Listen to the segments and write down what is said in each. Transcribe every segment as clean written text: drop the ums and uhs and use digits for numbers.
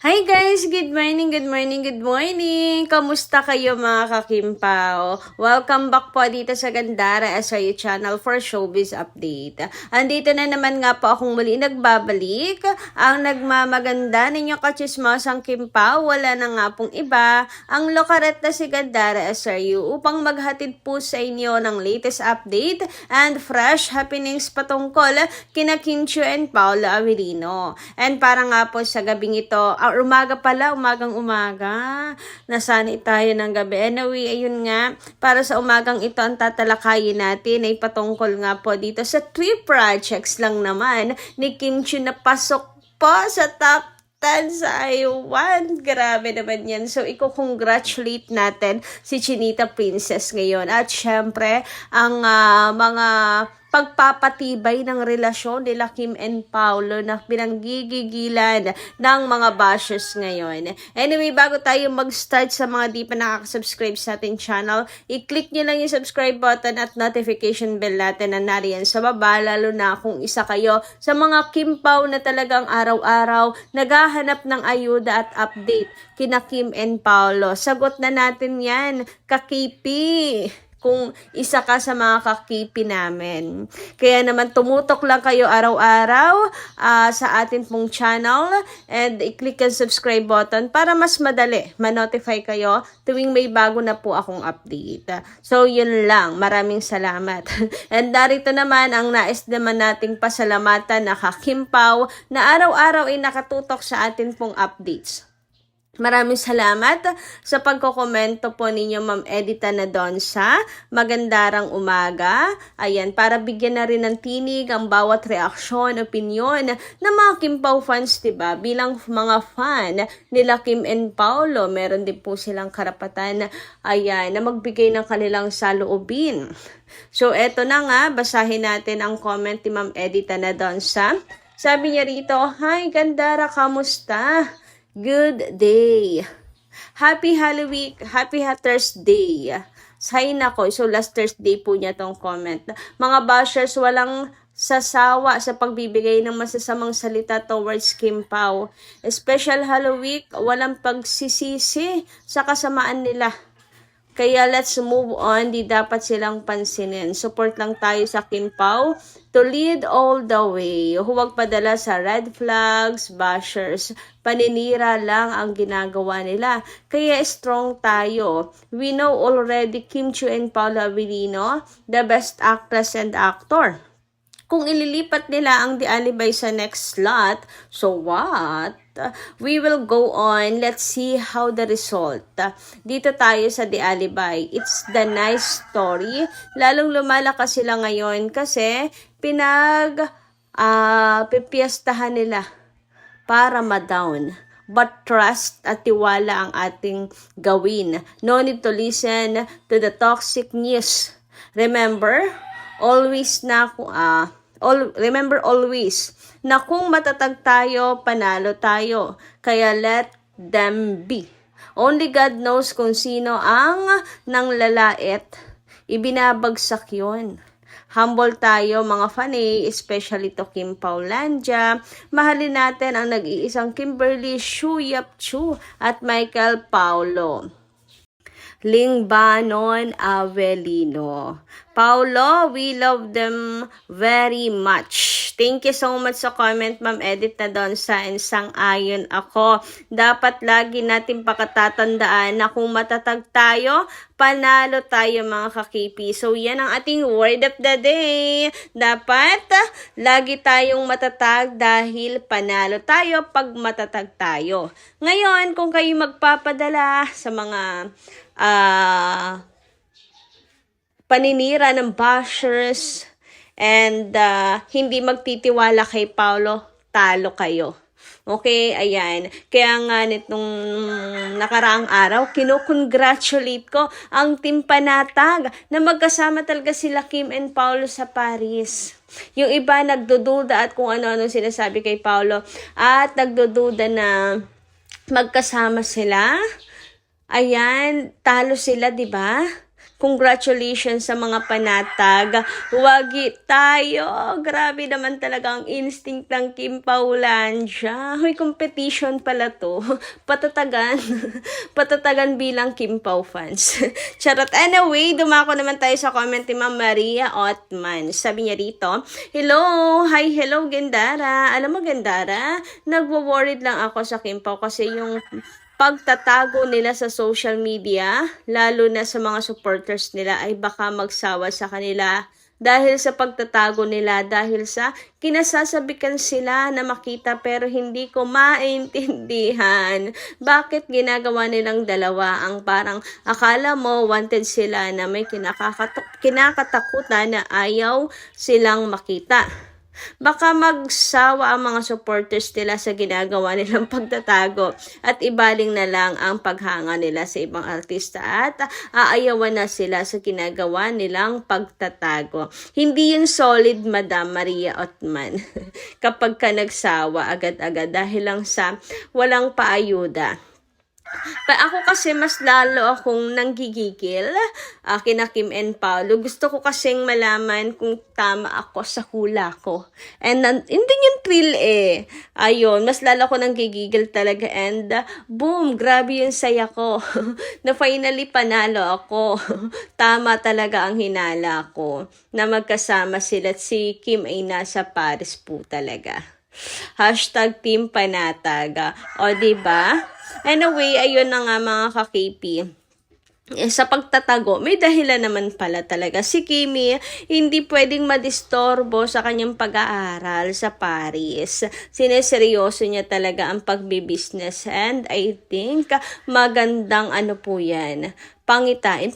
Hi guys! Good morning, good morning, good morning! Kamusta kayo mga kakimpaw? Welcome back po dito sa Gandara SRU channel for Showbiz Update. Andito na naman nga po akong muli nagbabalik. Ang nagmamaganda ninyong kachismosang kimpaw, wala na nga pong iba, ang lokaret na si Gandara SRU upang maghatid po sa inyo ng latest update and fresh happenings patungkol kina Kim Chiu and Paolo Avellino. And para nga po sa gabing ito, umagang umaga. Nasanay tayo ng gabi. Anyway, ayun nga, para sa umagang ito ang tatalakayin natin ay patungkol nga po dito sa 3 projects lang naman ni Kim Chiu na pasok po sa top 10 sa I1. Grabe naman yan. So, i-congratulate natin si Chinita Princess ngayon. At syempre, ang mga pagpapatibay ng relasyon nila Kim and Paolo na pinanggigigilan ng mga bashers ngayon. Anyway, bago tayo mag-start sa mga di pa nakaka-subscribe sa ating channel, i-click nyo lang yung subscribe button at notification bell natin na nariyan sa baba, lalo na kung isa kayo sa mga Kimpaw na talagang araw-araw naghahanap ng ayuda at update kina Kim and Paolo. Sagot na natin yan, kakipi! Kung isa ka sa mga kakipi namin. Kaya naman tumutok lang kayo araw-araw sa atin pong channel and i-click ang subscribe button para mas madali ma-notify kayo tuwing may bago na po akong update. So yun lang, maraming salamat. And narito naman ang nais naman nating pasalamatan na kakimpaw na araw-araw ay nakatutok sa atin pong updates. Maraming salamat sa pagkokomento po ninyo, Ma'am Edita Nadonsa. Magandarang umaga. Ayan, para bigyan na rin ng tinig ang bawat reaksyon, opinyon ng mga Kimpaw fans, diba? Bilang mga fan nila Kim and Paolo, meron din po silang karapatan, ayan, na magbigay ng kanilang saloobin. So, eto na nga, basahin natin ang comment ni Ma'am Edita Nadonsa. Sabi niya rito, "Hi, Gandara, kamusta? Good day. Happy Halloween, happy Thursday." Say nako, so last Thursday po niya tong comment. "Mga bashers, walang sasawa sa pagbibigay ng masasamang salita towards Kimpaw. Special Halloween, walang pagsisisi sa kasamaan nila. Kaya let's move on, di dapat silang pansinin. Support lang tayo sa Kimpaw to lead all the way. Huwag padala sa red flags, bashers. Paninira lang ang ginagawa nila. Kaya strong tayo. We know already Kim Chiu and Paolo Avellino, the best actress and actor. Kung ililipat nila ang The Alibay sa next slot, so what? We will go on. Let's see how the result. Dito tayo sa The Alibay. It's the nice story. Lalong lumalakas sila ngayon kasi pipiestahan nila para ma-down. But trust at tiwala ang ating gawin. No need to listen to the toxic news. Remember always na kung matatag tayo, panalo tayo. Kaya let them be. Only God knows kung sino ang nanglalait. Ibinabagsak yon. Humble tayo mga fanay, especially to Kim Paulandia. Mahalin natin ang nag-iisang Kimberly Xu Yap Chu at Michael Paulo. Lingbanon Avellino. Paolo, we love them very much. Thank you so much sa comment, Ma'am Edith Nadonsa, and sang-ayon ako. Dapat lagi natin pakatatandaan na kung matatag tayo, panalo tayo mga kakipi. So yan ang ating word of the day. Dapat lagi tayong matatag dahil panalo tayo pag matatag tayo. Ngayon, kung kayo magpapadala sa mga paninira ng bashers and hindi magtitiwala kay Paolo, talo kayo. Okay, ayan. Kaya nga nitong nakaraang araw, kinocongratulate ko ang Team Panatag na magkasama talaga sila Kim and Paolo sa Paris. Yung iba nagdududa at kung ano-ano sinasabi kay Paolo at nagdududa na magkasama sila. Ayan, talo sila, 'di ba? Congratulations sa mga panatag. Wagi tayo. Grabe naman talaga ang instinct ng Kim Paulandia. Hoy, competition pala to. Patatagan. Patatagan bilang Kim Pao fans. Charot. Anyway, dumako naman tayo sa comment ni Ma'am Maria Otman. Sabi niya rito, hello, hi, hello, Gendara. Alam mo, Gendara, nagwo-worried lang ako sa Kim Pao kasi yung pagtatago nila sa social media, lalo na sa mga supporters nila, ay baka magsawa sa kanila dahil sa pagtatago nila, dahil sa kinasasabikan sila na makita pero hindi ko maintindihan bakit ginagawa nilang dalawa ang parang akala mo wanted sila na may kinakatakutan na ayaw silang makita. Baka magsawa ang mga supporters nila sa ginagawa nilang pagtatago at ibaling na lang ang paghanga nila sa ibang artista at aayawan na sila sa ginagawa nilang pagtatago. Hindi yun solid, Madam Maria Otman. Kapag ka nagsawa agad-agad dahil lang sa walang paayuda. Ako kasi mas lalo akong nanggigigil kina Kim and Paolo. Gusto ko kasing malaman kung tama ako sa hula ko. And hindi yung thrill eh. Ayun, mas lalo ako nanggigigil talaga. And boom, grabe yung saya ko. Na finally panalo ako. Tama talaga ang hinala ko. Na magkasama sila at si Kim ay nasa Paris po talaga. Hashtag Team Panatag. O diba? Anyway, ayun na nga mga ka-KP. Sa pagtatago, may dahilan naman pala talaga. Si Kimi, hindi pwedeng madistorbo sa kanyang pag-aaral sa Paris. Sineseryoso niya talaga ang pagbibusiness. And I think, magandang ano po yan. Pangitain.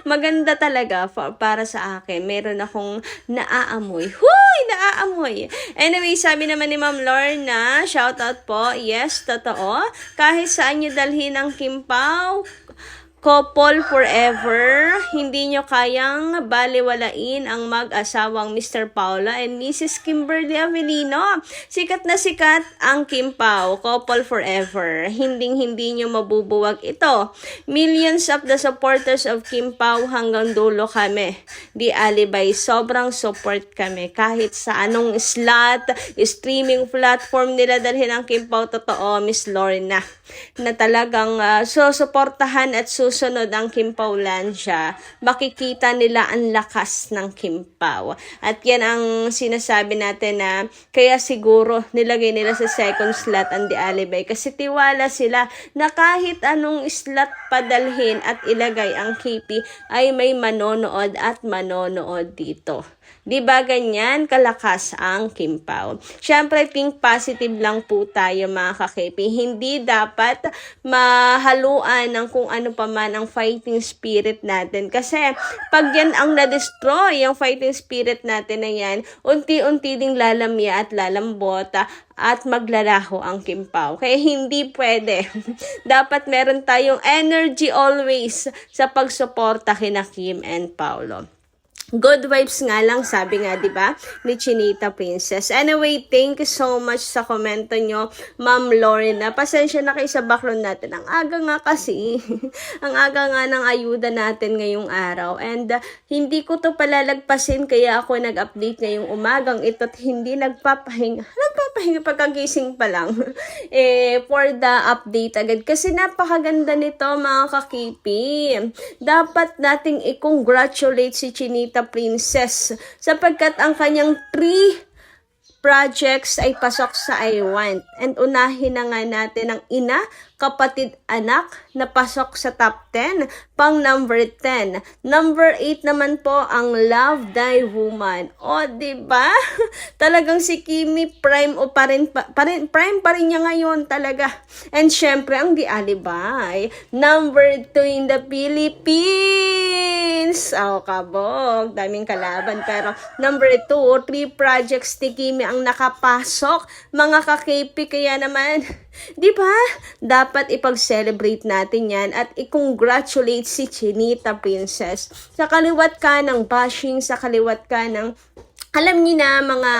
Maganda talaga para sa akin. Meron akong naaamoy. Huy! Naaamoy. Anyway, sabi naman ni Ma'am Lorna, shoutout po. Yes, totoo. Kahit saan nyo dalhin ang Kim Pao, couple forever, hindi nyo kayang baliwalain ang mag-asawang Mr. Paula and Mrs. Kimberly Avelino. Sikat na sikat ang Kim Pao, couple forever. Hindi nyo mabubuwag ito. Millions of the supporters of Kim Pao hanggang dulo kami. Di alibay, sobrang support kami. Kahit sa anong slot, streaming platform nila dalhin ang Kim Pao, totoo, Miss Lorna, na talagang susuportahan at susunod ang Kim Paulandia, makikita nila ang lakas ng Kim Pao. At yan ang sinasabi natin na kaya siguro nilagay nila sa second slot ang Di Alibay kasi tiwala sila na kahit anong slot padalhin at ilagay ang KP ay may manonood at manonood dito. Di ba ganyan kalakas ang Kim Pao? Siyempre, think positive lang po tayo mga kakepi. Hindi dapat mahaluan ng kung ano pa man ang fighting spirit natin. Kasi pag yan ang na-destroy, yung fighting spirit natin na yan, unti-unti ding lalamya at lalambot at maglalaho ang Kim Pao. Kaya hindi pwede. Dapat meron tayong energy always sa pagsuporta kina Kim and Paolo. Good vibes nga lang, sabi nga, di ba, ni Chinita Princess. Anyway, thank you so much sa komento nyo, Ma'am Lorena. Pasensya na kayo sa background natin. Ang aga nga kasi. Ang aga nga ng ayuda natin ngayong araw. And hindi ko to palalagpasin, kaya ako nag-update ngayong umagang ito at hindi nagpapahinga pagkagising pa lang. For the update agad. Kasi napakaganda nito, mga kakipi. Dapat nating i-congratulate si Chinita Princess sapagkat ang kanyang 3 projects ay pasok sa I Want. And unahin na nga natin ang ina, kapatid, anak na pasok sa top 10, pang number 10. Number 8 naman po ang Love Thy Woman. O, diba? Talagang si Kimi prime o prime pa rin niya ngayon talaga. And syempre ang Di Alibay, number 2 in the Philippines. Oh, kabog, daming kalaban. Pero number 2, 3 projects ni Kimi ang nakapasok, mga ka-KP. Kaya naman, di ba? Dapat ipag-celebrate natin yan at i-congratulate si Chinita Princess. Sa kaliwat ka ng bashing, sa kaliwat ka ng alam niyo na, mga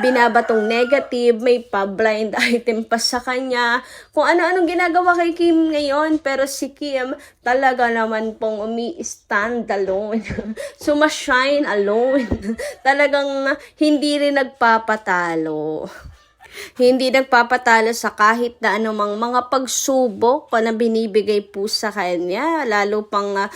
binabatong negative, may pa-blind item pa sa kanya, kung ano-anong ginagawa kay Kim ngayon. Pero si Kim talaga naman pong umi-stand alone. Sumashine alone. Talagang hindi rin nagpapatalo. Hindi nagpapatalo sa kahit na anumang mga pagsubok na binibigay po sa kanya, lalo pang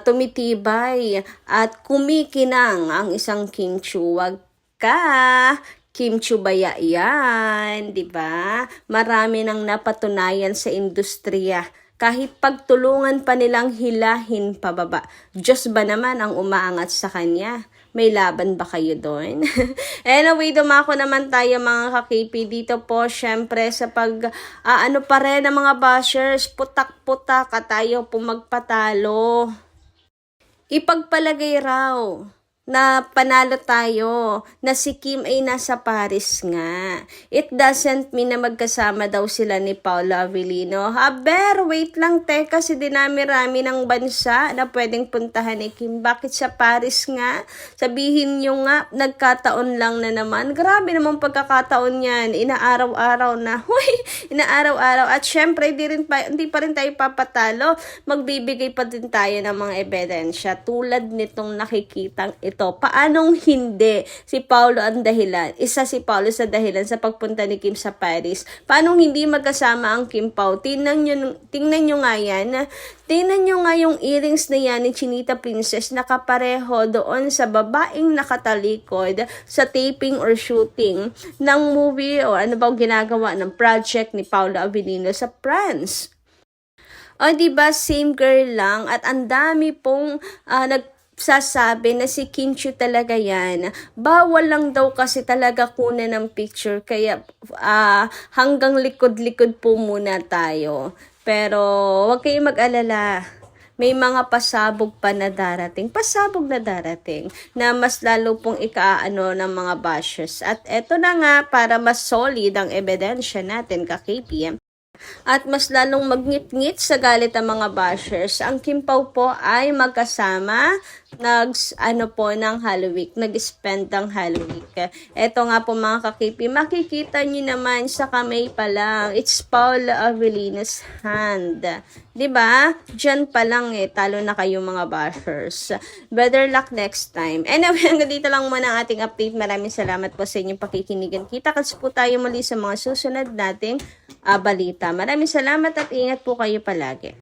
tumitibay at kumikinang ang isang Kim Chu. Wag ka, Kim Chu baya yan, di ba? Marami nang napatunayan sa industriya. Kahit pagtulungan pa nilang hilahin pababa, Diyos ba naman ang umaangat sa kanya? May laban ba kayo doon? Anyway, dumako naman tayo mga kakipi dito po. Syempre sa ano pa rin ng mga bashers, putak-putak at tayo po magpatalo. Ipagpalagay raw na panalo tayo, na si Kim ay nasa Paris nga. It doesn't mean na magkasama daw sila ni Paolo Avellino. Aber, wait lang, teka, kasi dinami-rami ng bansa na pwedeng puntahan ni Kim. Bakit sa Paris nga? Sabihin nyo nga, nagkataon lang na naman. Grabe naman pagkakataon yan. Inaaraw-araw na. Huy, inaaraw-araw. At syempre, hindi pa rin tayo papatalo. Magbibigay pa din tayo ng mga ebidensya. Tulad nitong nakikitang ito. Paanong hindi si Paolo ang dahilan? Isa si Paolo sa dahilan sa pagpunta ni Kim sa Paris. Paanong hindi magkasama ang Kim Pao? Tingnan nyo nga yan. Tingnan nyo nga yung earrings na yan ni Chinita Princess, nakapareho doon sa babaeng nakatalikod sa taping or shooting ng movie o ano bang ginagawa ng project ni Paolo Avellino sa France. O diba, same girl lang at ang dami pong sasabi na si Kim Chu talaga yan. Bawal lang daw kasi talaga kunan ng picture. Kaya hanggang likod-likod po muna tayo. Pero wag kayong mag-alala. May mga pasabog pa na darating. Pasabog na darating. Na mas lalo pong ikaano ng mga bashers. At eto na nga, para mas solid ang ebidensya natin ka-KPM. At mas lalong magngit-ngit sa galit ang mga bashers. Ang Kim Pao po ay magkasama ng Halloween, nag-spend ng Halloween. Eto nga po mga kakipi, makikita nyo naman sa kamay pa lang, it's Paolo Avellino's hand. Diba? Diyan pa lang talo na kayo mga bashers. Better luck next time. Anyway, hanggang dito lang muna ang ating update. Maraming salamat po sa inyong pakikinigan. Kita-kits po tayo muli sa mga susunod nating balita. Maraming salamat at ingat po kayo palagi.